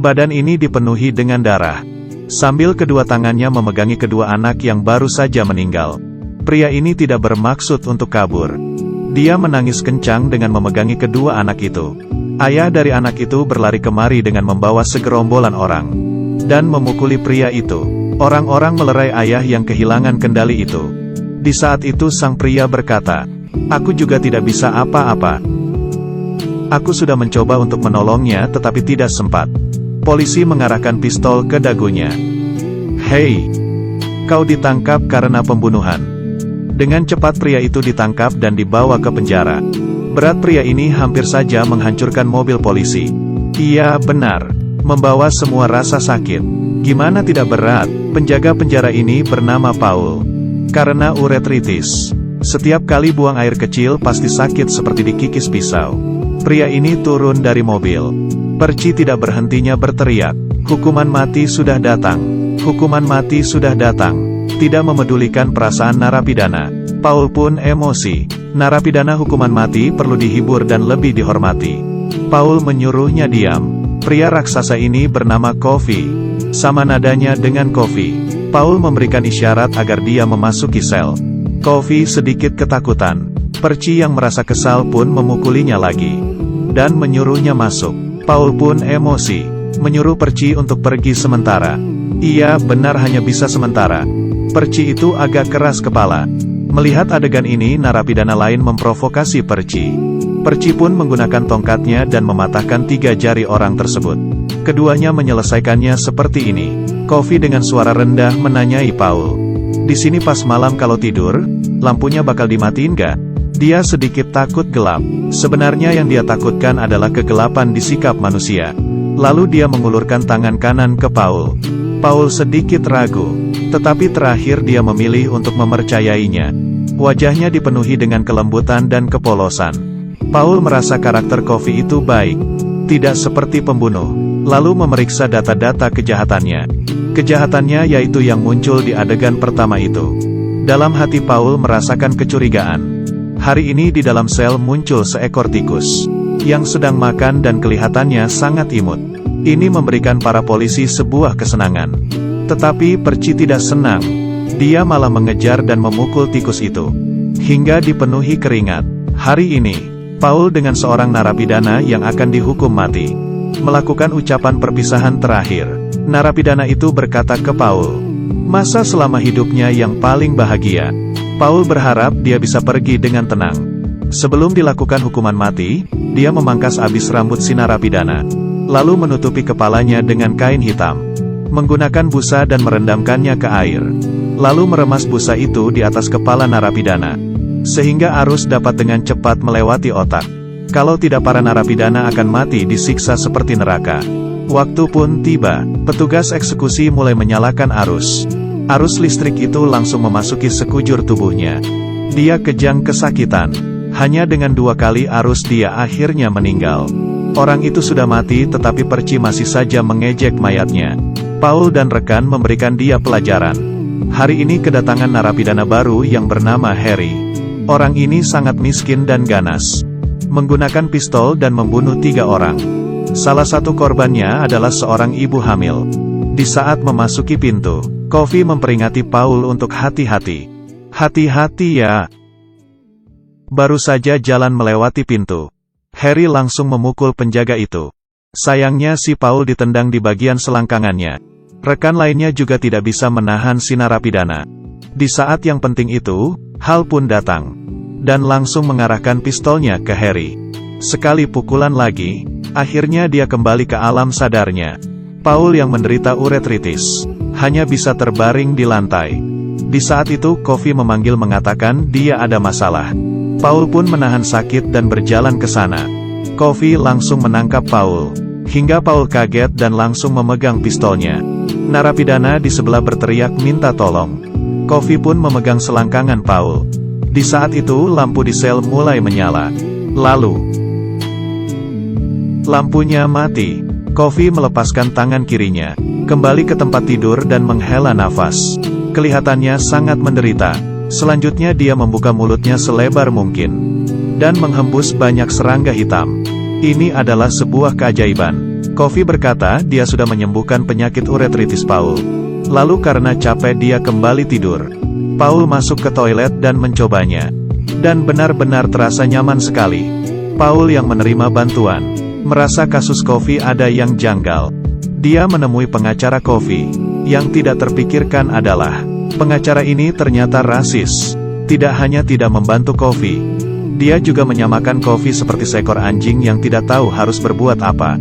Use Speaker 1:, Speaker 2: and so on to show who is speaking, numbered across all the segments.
Speaker 1: Badan ini dipenuhi dengan darah. Sambil kedua tangannya memegangi kedua anak yang baru saja meninggal. Pria ini tidak bermaksud untuk kabur. Dia menangis kencang dengan memegangi kedua anak itu. Ayah dari anak itu berlari kemari dengan membawa segerombolan orang. Dan memukuli pria itu. Orang-orang melerai ayah yang kehilangan kendali itu. Di saat itu sang pria berkata, "Aku juga tidak bisa apa-apa. Aku sudah mencoba untuk menolongnya tetapi tidak sempat." Polisi mengarahkan pistol ke dagunya. "Hei, kau ditangkap karena pembunuhan." Dengan cepat pria itu ditangkap dan dibawa ke penjara. Berat pria ini hampir saja menghancurkan mobil polisi. Iya, benar. Membawa semua rasa sakit. Gimana tidak berat? Penjaga penjara ini bernama Paul. Karena uretritis. Setiap kali buang air kecil pasti sakit seperti dikikis pisau. Pria ini turun dari mobil. Perci tidak berhentinya berteriak, "Hukuman mati sudah datang. Hukuman mati sudah datang." Tidak memedulikan perasaan narapidana. Paul pun emosi. Narapidana hukuman mati perlu dihibur dan lebih dihormati. Paul menyuruhnya diam. Pria raksasa ini bernama Coffee. Sama nadanya dengan Coffee. Paul memberikan isyarat agar dia memasuki sel. Coffee sedikit ketakutan. Perci yang merasa kesal pun memukulinya lagi. Dan menyuruhnya masuk. Paul pun emosi. Menyuruh Perci untuk pergi sementara. Iya, benar hanya bisa sementara. Perci itu agak keras kepala. Melihat adegan ini narapidana lain memprovokasi Perci. Perci pun menggunakan tongkatnya dan mematahkan 3 jari orang tersebut. Keduanya menyelesaikannya seperti ini. Coffee dengan suara rendah menanyai Paul. "Di sini pas malam kalau tidur, lampunya bakal dimatiin gak?" Dia sedikit takut gelap. Sebenarnya yang dia takutkan adalah kegelapan di sikap manusia. Lalu dia mengulurkan tangan kanan ke Paul. Paul sedikit ragu. Tetapi terakhir dia memilih untuk mempercayainya. Wajahnya dipenuhi dengan kelembutan dan kepolosan. Paul merasa karakter Coffee itu baik. Tidak seperti pembunuh. Lalu memeriksa data-data kejahatannya. Kejahatannya yaitu yang muncul di adegan pertama itu. Dalam hati Paul merasakan kecurigaan. Hari ini di dalam sel muncul seekor tikus. Yang sedang makan dan kelihatannya sangat imut. Ini memberikan para polisi sebuah kesenangan. Tetapi Perci tidak senang. Dia malah mengejar dan memukul tikus itu. Hingga dipenuhi keringat. Hari ini, Paul dengan seorang narapidana yang akan dihukum mati. Melakukan ucapan perpisahan terakhir. Narapidana itu berkata ke Paul. Masa selama hidupnya yang paling bahagia. Paul berharap dia bisa pergi dengan tenang. Sebelum dilakukan hukuman mati, dia memangkas abis rambut si narapidana. Lalu menutupi kepalanya dengan kain hitam. Menggunakan busa dan merendamkannya ke air. Lalu meremas busa itu di atas kepala narapidana. Sehingga arus dapat dengan cepat melewati otak. Kalau tidak para narapidana akan mati disiksa seperti neraka. Waktu pun tiba, petugas eksekusi mulai menyalakan arus. Arus listrik itu langsung memasuki sekujur tubuhnya. Dia kejang kesakitan. Hanya dengan 2 kali arus dia akhirnya meninggal. Orang itu sudah mati tetapi Perci masih saja mengejek mayatnya. Paul dan rekan memberikan dia pelajaran. Hari ini kedatangan narapidana baru yang bernama Harry. Orang ini sangat miskin dan ganas. Menggunakan pistol dan membunuh 3 orang. Salah satu korbannya adalah seorang ibu hamil. Di saat memasuki pintu, Coffee memperingati Paul untuk hati-hati. Hati-hati ya. Baru saja jalan melewati pintu. Harry langsung memukul penjaga itu. Sayangnya si Paul ditendang di bagian selangkangannya. Rekan lainnya juga tidak bisa menahan si narapidana. Di saat yang penting itu, Hal pun datang. Dan langsung mengarahkan pistolnya ke Harry. Sekali pukulan lagi, akhirnya dia kembali ke alam sadarnya. Paul yang menderita uretritis, hanya bisa terbaring di lantai. Di saat itu Coffee memanggil mengatakan dia ada masalah. Paul pun menahan sakit dan berjalan ke sana. Coffee langsung menangkap Paul. Hingga Paul kaget dan langsung memegang pistolnya. Narapidana di sebelah berteriak minta tolong. Coffee pun memegang selangkangan Paul. Di saat itu lampu di sel mulai menyala. Lalu, lampunya mati. Coffee melepaskan tangan kirinya, kembali ke tempat tidur dan menghela nafas. Kelihatannya sangat menderita. Selanjutnya dia membuka mulutnya selebar mungkin. Dan menghembus banyak serangga hitam. Ini adalah sebuah keajaiban. Kofi berkata dia sudah menyembuhkan penyakit uretritis Paul. Lalu karena capek dia kembali tidur. Paul masuk ke toilet dan mencobanya. Dan benar-benar terasa nyaman sekali. Paul yang menerima bantuan, merasa kasus Kofi ada yang janggal. Dia menemui pengacara Kofi. Yang tidak terpikirkan adalah, pengacara ini ternyata rasis. Tidak hanya tidak membantu Kofi, dia juga menyamakan Kofi seperti seekor anjing yang tidak tahu harus berbuat apa.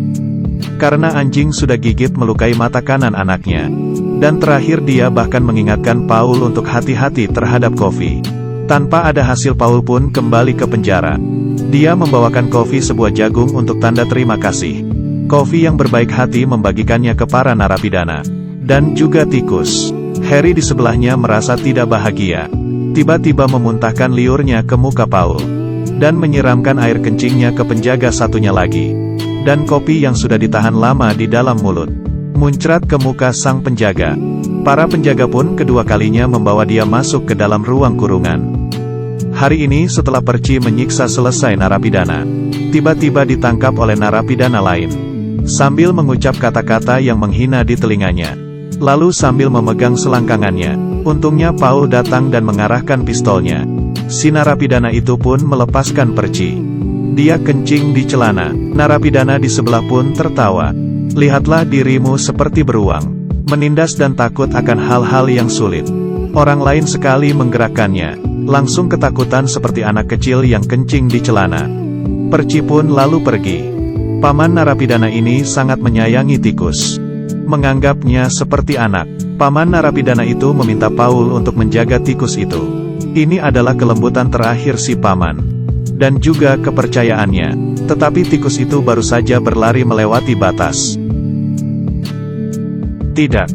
Speaker 1: Karena anjing sudah gigit melukai mata kanan anaknya. Dan terakhir dia bahkan mengingatkan Paul untuk hati-hati terhadap Kofi. Tanpa ada hasil Paul pun kembali ke penjara. Dia membawakan Kofi sebuah jagung untuk tanda terima kasih. Kofi yang berbaik hati membagikannya ke para narapidana. Dan juga tikus. Harry di sebelahnya merasa tidak bahagia. Tiba-tiba memuntahkan liurnya ke muka Paul. Dan menyiramkan air kencingnya ke penjaga satunya lagi. Dan kopi yang sudah ditahan lama di dalam mulut muncrat ke muka sang penjaga. Para penjaga pun kedua kalinya membawa dia masuk ke dalam ruang kurungan. Hari ini setelah Perci menyiksa selesai narapidana, tiba-tiba ditangkap oleh narapidana lain. Sambil mengucap kata-kata yang menghina di telinganya. Lalu sambil memegang selangkangannya, untungnya Paul datang dan mengarahkan pistolnya. Si narapidana itu pun melepaskan Perci. Dia kencing di celana. Narapidana di sebelah pun tertawa. Lihatlah dirimu seperti beruang, menindas dan takut akan hal-hal yang sulit. Orang lain sekali menggerakkannya, langsung ketakutan seperti anak kecil yang kencing di celana. Perci pun lalu pergi. Paman narapidana ini sangat menyayangi tikus. Menganggapnya seperti anak. Paman narapidana itu meminta Paul untuk menjaga tikus itu. Ini adalah kelembutan terakhir si paman. Dan juga kepercayaannya. Tetapi tikus itu baru saja berlari melewati batas. Tidak.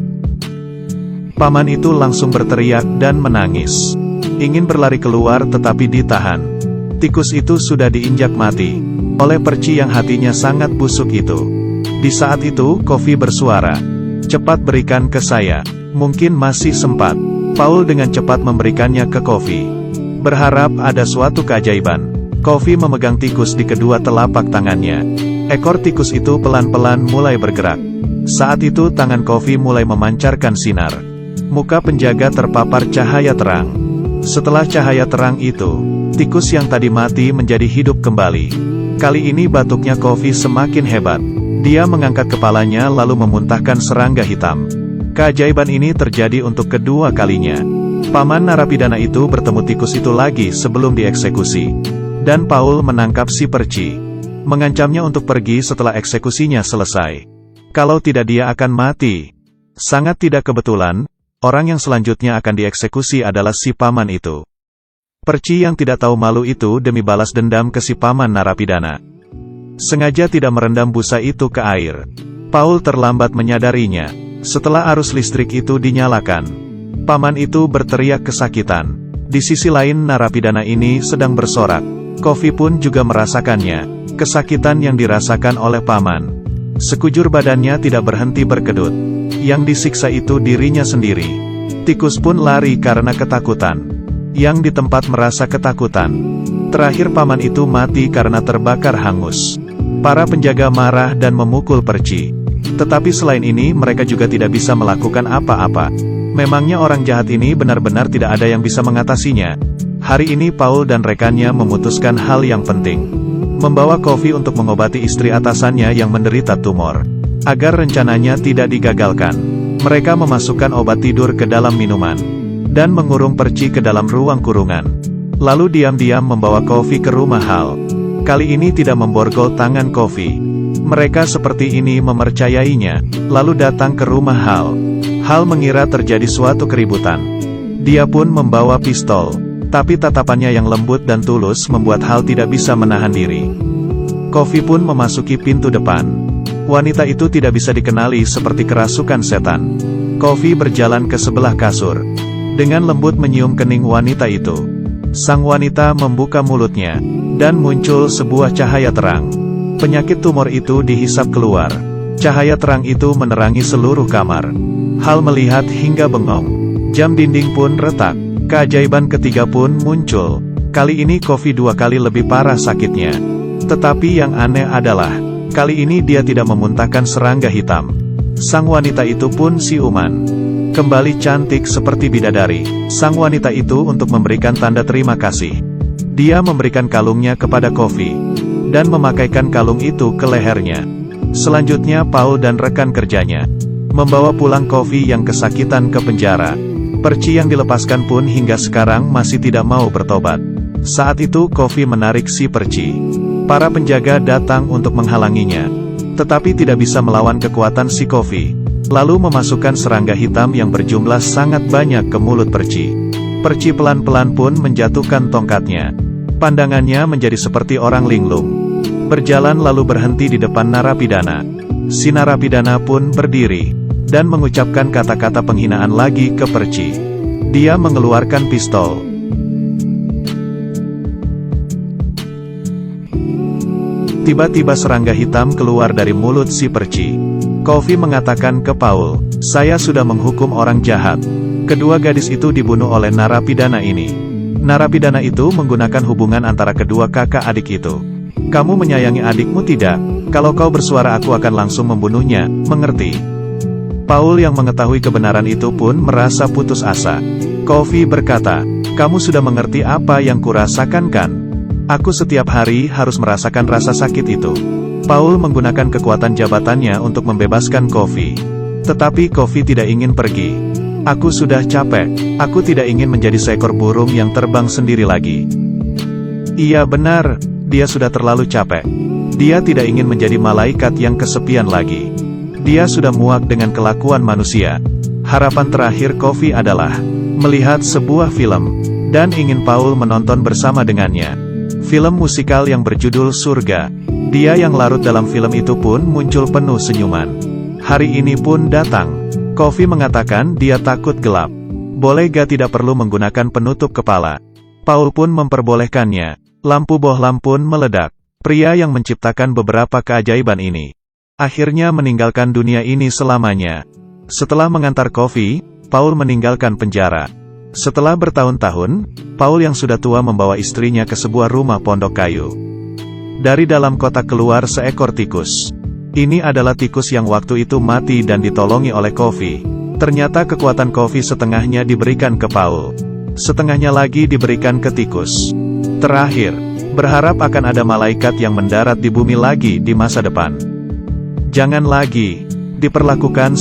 Speaker 1: Paman itu langsung berteriak dan menangis. Ingin berlari keluar tetapi ditahan. Tikus itu sudah diinjak mati oleh Perci yang hatinya sangat busuk itu. Di saat itu, Kofi bersuara. Cepat berikan ke saya. Mungkin masih sempat. Paul dengan cepat memberikannya ke Kofi. Berharap ada suatu keajaiban. Kofi memegang tikus di kedua telapak tangannya. Ekor tikus itu pelan-pelan mulai bergerak. Saat itu tangan Kofi mulai memancarkan sinar. Muka penjaga terpapar cahaya terang. Setelah cahaya terang itu, tikus yang tadi mati menjadi hidup kembali. Kali ini batuknya Kofi semakin hebat. Dia mengangkat kepalanya lalu memuntahkan serangga hitam. Keajaiban ini terjadi untuk kedua kalinya. Paman narapidana itu bertemu tikus itu lagi sebelum dieksekusi. Dan Paul menangkap si Perci. Mengancamnya untuk pergi setelah eksekusinya selesai. Kalau tidak dia akan mati. Sangat tidak kebetulan, orang yang selanjutnya akan dieksekusi adalah si paman itu. Perci yang tidak tahu malu itu demi balas dendam ke si paman narapidana. Sengaja tidak merendam busa itu ke air. Paul terlambat menyadarinya. Setelah arus listrik itu dinyalakan, paman itu berteriak kesakitan. Di sisi lain narapidana ini sedang bersorak. Kofi pun juga merasakannya, kesakitan yang dirasakan oleh paman. Sekujur badannya tidak berhenti berkedut. Yang disiksa itu dirinya sendiri. Tikus pun lari karena ketakutan. Yang di tempat merasa ketakutan. Terakhir paman itu mati karena terbakar hangus. Para penjaga marah dan memukul Perci. Tetapi selain ini mereka juga tidak bisa melakukan apa-apa. Memangnya orang jahat ini benar-benar tidak ada yang bisa mengatasinya. Hari ini Paul dan rekannya memutuskan hal yang penting. Membawa Kofi untuk mengobati istri atasannya yang menderita tumor. Agar rencananya tidak digagalkan. Mereka memasukkan obat tidur ke dalam minuman. Dan mengurung Perci ke dalam ruang kurungan. Lalu diam-diam membawa Kofi ke rumah Hal. Kali ini tidak memborgol tangan Kofi. Mereka seperti ini mempercayainya. Lalu datang ke rumah Hal. Hal mengira terjadi suatu keributan. Dia pun membawa pistol. Tapi tatapannya yang lembut dan tulus membuat Hal tidak bisa menahan diri. Kofi pun memasuki pintu depan. Wanita itu tidak bisa dikenali seperti kerasukan setan. Kofi berjalan ke sebelah kasur. Dengan lembut menyium kening wanita itu. Sang wanita membuka mulutnya. Dan muncul sebuah cahaya terang. Penyakit tumor itu dihisap keluar. Cahaya terang itu menerangi seluruh kamar. Hal melihat hingga bengong. Jam dinding pun retak. Keajaiban ketiga pun muncul. Kali ini Kofi 2 kali lebih parah sakitnya. Tetapi yang aneh adalah, Kali ini dia tidak memuntahkan serangga hitam. Sang wanita itu pun siuman. Kembali cantik seperti bidadari. Sang wanita itu untuk memberikan tanda terima kasih. Dia memberikan kalungnya kepada Coffee dan memakaikan kalung itu ke lehernya. Selanjutnya Paul dan rekan kerjanya membawa pulang Coffee yang kesakitan ke penjara. Perci yang dilepaskan pun hingga sekarang masih tidak mau bertobat. Saat itu Coffee menarik si Perci. Para penjaga datang untuk menghalanginya, tetapi tidak bisa melawan kekuatan si Coffee. Lalu memasukkan serangga hitam yang berjumlah sangat banyak ke mulut Perci. Perci pelan-pelan pun menjatuhkan tongkatnya. Pandangannya menjadi seperti orang linglung. Berjalan lalu berhenti di depan narapidana. Si narapidana pun berdiri dan mengucapkan kata-kata penghinaan lagi ke Perci. Dia mengeluarkan pistol. Tiba-tiba serangga hitam keluar dari mulut si Perci. Coffee mengatakan ke Paul, "Saya sudah menghukum orang jahat." Kedua gadis itu dibunuh oleh narapidana ini. Narapidana itu menggunakan hubungan antara kedua kakak adik itu. "Kamu menyayangi adikmu tidak? Kalau kau bersuara aku akan langsung membunuhnya, mengerti?" Paul yang mengetahui kebenaran itu pun merasa putus asa. Coffee berkata, "Kamu sudah mengerti apa yang kurasakan kan? Aku setiap hari harus merasakan rasa sakit itu." Paul menggunakan kekuatan jabatannya untuk membebaskan Coffee. Tetapi Coffee tidak ingin pergi. "Aku sudah capek. Aku tidak ingin menjadi seekor burung yang terbang sendiri lagi." Iya benar, dia sudah terlalu capek. Dia tidak ingin menjadi malaikat yang kesepian lagi. Dia sudah muak dengan kelakuan manusia. Harapan terakhir Coffee adalah melihat sebuah film, dan ingin Paul menonton bersama dengannya. Film musikal yang berjudul Surga. Dia yang larut dalam film itu pun muncul penuh senyuman. Hari ini pun datang. Coffee mengatakan dia takut gelap. Boleh gak tidak perlu menggunakan penutup kepala? Paul pun memperbolehkannya. Lampu bohlam pun meledak. Pria yang menciptakan beberapa keajaiban ini akhirnya meninggalkan dunia ini selamanya. Setelah mengantar Coffee, Paul meninggalkan penjara. Setelah bertahun-tahun, Paul yang sudah tua membawa istrinya ke sebuah rumah pondok kayu. Dari dalam kotak keluar seekor tikus. Ini adalah tikus yang waktu itu mati dan ditolongi oleh Coffee. Ternyata kekuatan Coffee setengahnya diberikan ke Paul. Setengahnya lagi diberikan ke tikus. Terakhir, berharap akan ada malaikat yang mendarat di bumi lagi di masa depan. Jangan lagi diperlakukan